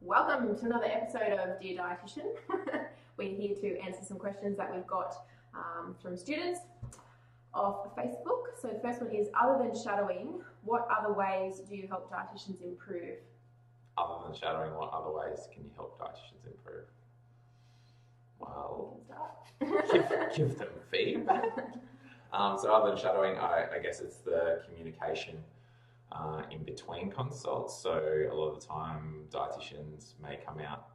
Welcome to another episode of Dear Dietitian. We're here to answer some questions that we've got from students off Facebook. So the first one is, other than shadowing, what other ways do you help dietitians improve? Other than shadowing, what other ways can you help dietitians improve? Well, give them feedback. So other than shadowing, I guess it's the communication in between consults. So a lot of the time dietitians may come out,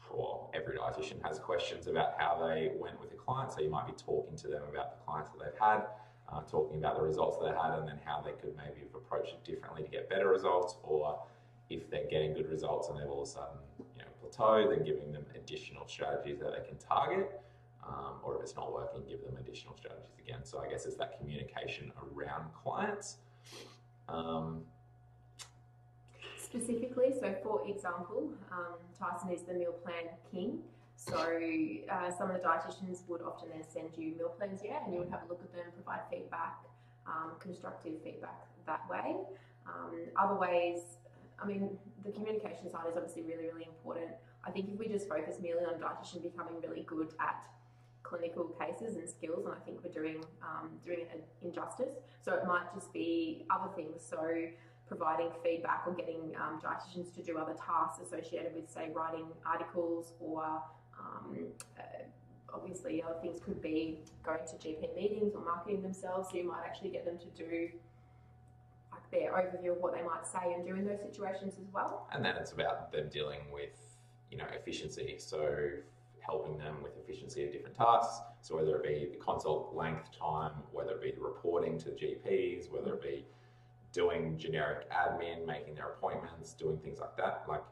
or every dietitian has questions about how they went with a client. So you might be talking to them about the clients that they've had, talking about the results they had, and then how they could maybe have approached it differently to get better results, or if they're getting good results and they've all of a sudden plateaued, then giving them additional strategies that they can target, or if it's not working, give them additional strategies again. So I guess it's that communication around clients. Specifically, so for example, Tyson is the meal plan king. So some of the dietitians would often then send you meal plans, and you would have a look at them, provide feedback, constructive feedback that way. Other ways, I mean, the communication side is obviously really, really important. I think if we just focus merely on dietitian becoming really good at clinical cases and skills, and I think we're doing it an injustice. So it might just be other things. So providing feedback or getting dietitians to do other tasks associated with, say, writing articles, or obviously other things could be going to GP meetings or marketing themselves. So you might actually get them to do like their overview of what they might say and do in those situations as well. And then it's about them dealing with, efficiency. So helping them with efficiency of different tasks. So whether it be the consult length time, whether it be the reporting to GPs, whether it be doing generic admin, making their appointments, doing things like that. Like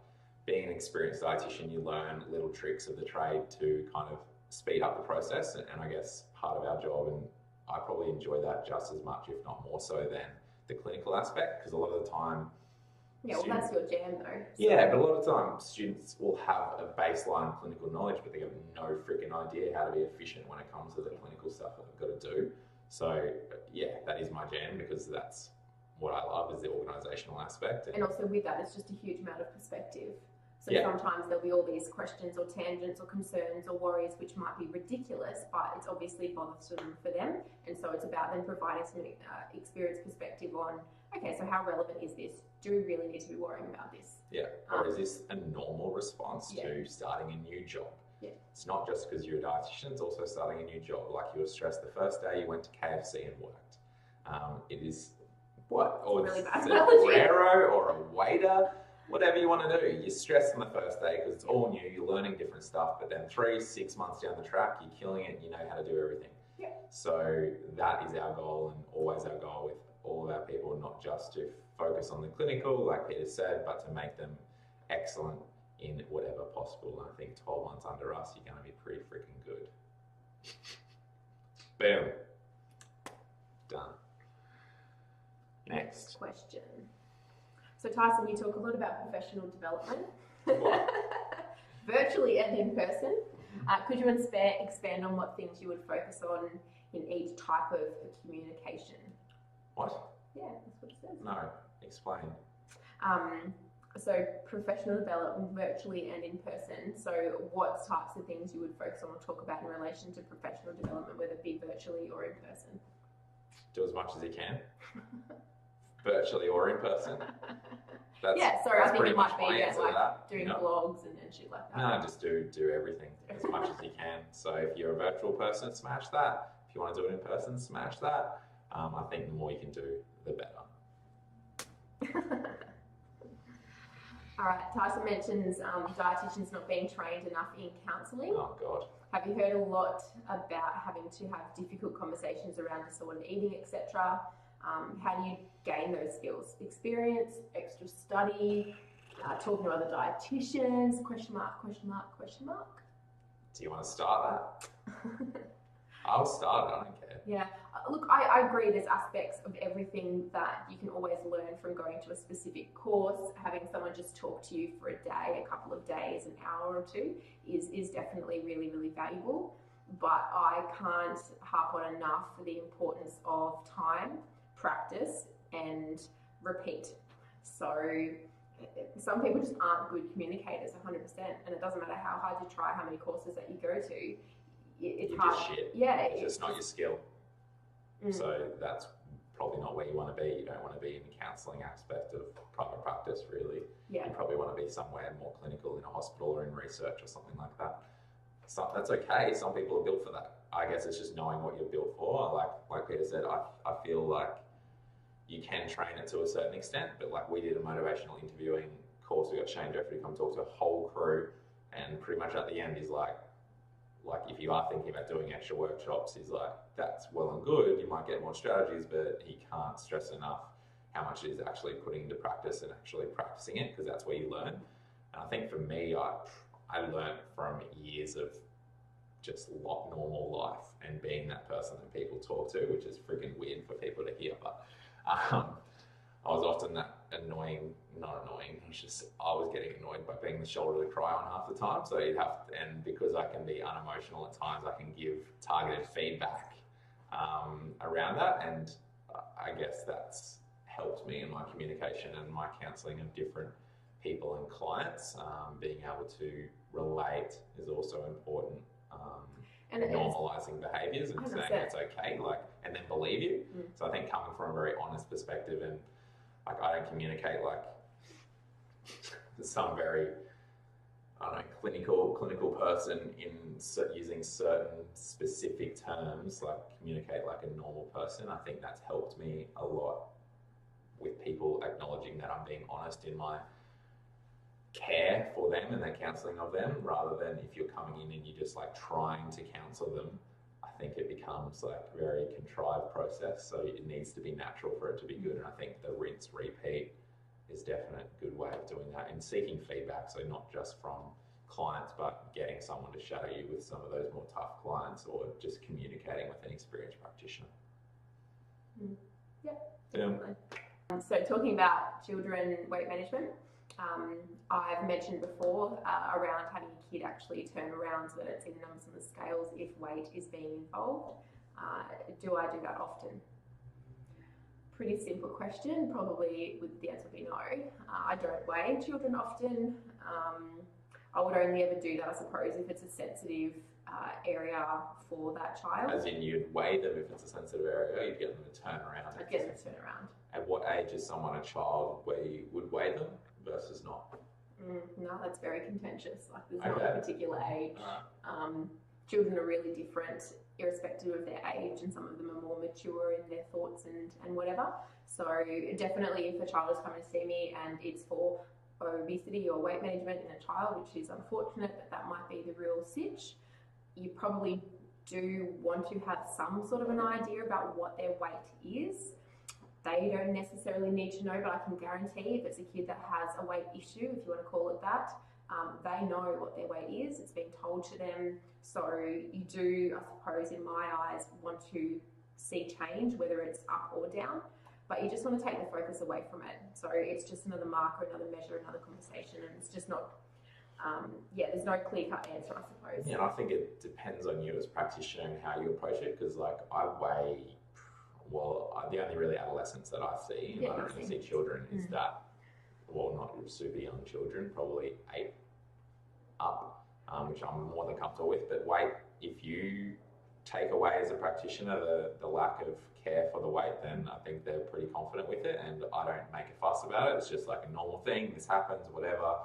being an experienced dietitian, you learn little tricks of the trade to kind of speed up the process. And I guess part of our job, and I probably enjoy that just as much, if not more so, than the clinical aspect, because a lot of the time, that's your jam though. So. Yeah, but a lot of the time students will have a baseline clinical knowledge, but they have no freaking idea how to be efficient when it comes to the clinical stuff that they've got to do. So that is my jam, because that's what I love, is the organisational aspect. And also with that, it's just a huge amount of perspective. So sometimes there'll be all these questions or tangents or concerns or worries which might be ridiculous, but it's obviously bothersome for them. And so it's about them providing some experience perspective on, okay, so how relevant is this? Do we really need to be worrying about this? Yeah, or is this a normal response to starting a new job? Yeah. It's not just because you're a dietitian, it's also starting a new job. Like you were stressed the first day you went to KFC and worked. It is what? Or really it's a Ferrero or a waiter, whatever you want to do. You're stressed on the first day because it's all new, you're learning different stuff, but then 3-6 months down the track, you're killing it, you know how to do everything. Yeah. So that is our goal, and always our goal with all of our people, not just to focus on the clinical, like Peter said, but to make them excellent in whatever possible. I think 12 months under us, you're going to be pretty freaking good. Boom. Done. Next question. So Tyson, you talk a lot about professional development, virtually and in person. Could you expand on what things you would focus on in each type of communication? What? Yeah, that's what it says. No, explain. So professional development virtually and in person. So what types of things you would focus on or talk about in relation to professional development, whether it be virtually or in person? Do as much as you can. Virtually or in person. I think it might be like doing that, blogs and shit like that. No, just do everything as much as you can. So if you're a virtual person, smash that. If you want to do it in person, smash that. I think the more you can do, the better. All right, Tyson mentions dietitians not being trained enough in counselling. Oh, God. Have you heard a lot about having to have difficult conversations around disordered eating, etc.? How do you gain those skills? Experience, extra study, talking to other dietitians, question mark, question mark, question mark? Do you want to start that? I'll start it, I don't care. Yeah, look, I agree there's aspects of everything that you can always learn from going to a specific course. Having someone just talk to you for a day, a couple of days, an hour or two is definitely really, really valuable. But I can't harp on enough for the importance of time, practice and repeat. So some people just aren't good communicators 100%, and it doesn't matter how hard you try, how many courses that you go to, it's You're hard. just shit. Yeah, it's just not your skill. So that's probably not where you want to be. You don't want to be in the counselling aspect of private practice, really. Yeah. You probably want to be somewhere more clinical in a hospital or in research or something like that. So that's okay. Some people are built for that. I guess it's just knowing what you're built for. Like Peter said, I feel like you can train it to a certain extent, but like we did a motivational interviewing course. We got Shane Jeffrey to come talk to a whole crew, and pretty much at the end he's like if you are thinking about doing extra workshops, he's like, that's well and good, you might get more strategies, but he can't stress enough how much it is actually putting into practice and actually practicing it, because that's where you learn. And I think for me, I learned from years of just normal life and being that person that people talk to, which is freaking weird for people to hear, but I was often that not annoying, I was getting annoyed by being the shoulder to cry on half the time. So and because I can be unemotional at times, I can give targeted feedback around that. And I guess that's helped me in my communication and my counselling of different people and clients. Being able to relate is also important. And normalising behaviours and 100%. Saying it's okay, and then believe you. So I think coming from a very honest perspective, and I don't communicate like some very, clinical person in using certain specific terms, communicate like a normal person. I think that's helped me a lot with people acknowledging that I'm being honest in my care for them and the counselling of them, rather than if you're coming in and you're just trying to counsel them. I think it becomes a very contrived process, so it needs to be natural for it to be good. And I think the rinse repeat is definitely a good way of doing that, and seeking feedback, so not just from clients but getting someone to shadow you with some of those more tough clients, or just communicating with an experienced practitioner. Yeah, definitely. So talking about children weight management, I've mentioned before around having a kid actually turn around so that it's in numbers on the scales if weight is being involved. Do I do that often? Pretty simple question. Probably the answer would be no. I don't weigh children often. I would only ever do that, I suppose, if it's a sensitive area for that child. As in, you'd weigh them if it's a sensitive area, you'd get them to turn around. I'd get them to turn around. At what age is someone a child where you would weigh them versus not? No, that's very contentious. There's not a particular age. Children are really different irrespective of their age, and some of them are more mature in their thoughts and whatever. So definitely if a child is coming to see me and it's for obesity or weight management in a child, which is unfortunate, but that might be the real sitch, you probably do want to have some sort of an idea about what their weight is. They don't necessarily need to know, but I can guarantee if it's a kid that has a weight issue, if you want to call it that, they know what their weight is. It's been told to them. So you do, I suppose, in my eyes, want to see change, whether it's up or down, but you just want to take the focus away from it. So it's just another marker, another measure, another conversation, and it's just not, there's no clear-cut answer, I suppose. Yeah, and I think it depends on you as a practitioner and how you approach it, because I weigh, the only really adolescents that I see, and I don't really see children, is that, not super young children, probably 8 up, which I'm more than comfortable with. But weight, if you take away as a practitioner the lack of care for the weight, then I think they're pretty confident with it, and I don't make a fuss about it. It's just like a normal thing, this happens, whatever.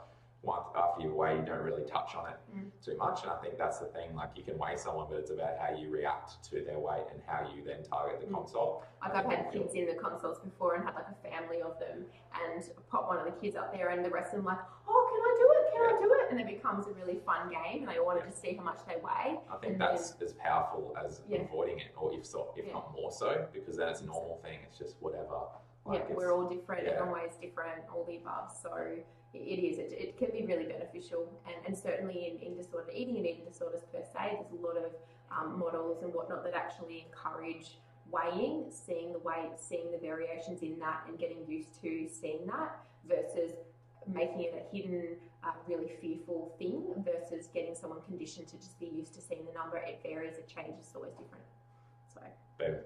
Once after you weigh, you don't really touch on it too much, and I think that's the thing. You can weigh someone, but it's about how you react to their weight and how you then target the consult. I've had kids in the consults before and had a family of them, and pop one of the kids up there, and the rest of them oh, can I do it? Can I do it? And it becomes a really fun game, and they all want to just see how much they weigh. I think that's as powerful as avoiding it, or if not more so, because then it's a normal thing. It's just whatever. We're all different, everyone weighs different, all the above. So it can be really beneficial, and certainly in disordered eating and eating disorders per se, there's a lot of models and whatnot that actually encourage weighing, seeing the weight, seeing the variations in that, and getting used to seeing that, versus making it a hidden, really fearful thing, versus getting someone conditioned to just be used to seeing the number. It varies, it changes, it's always different. So. Boom.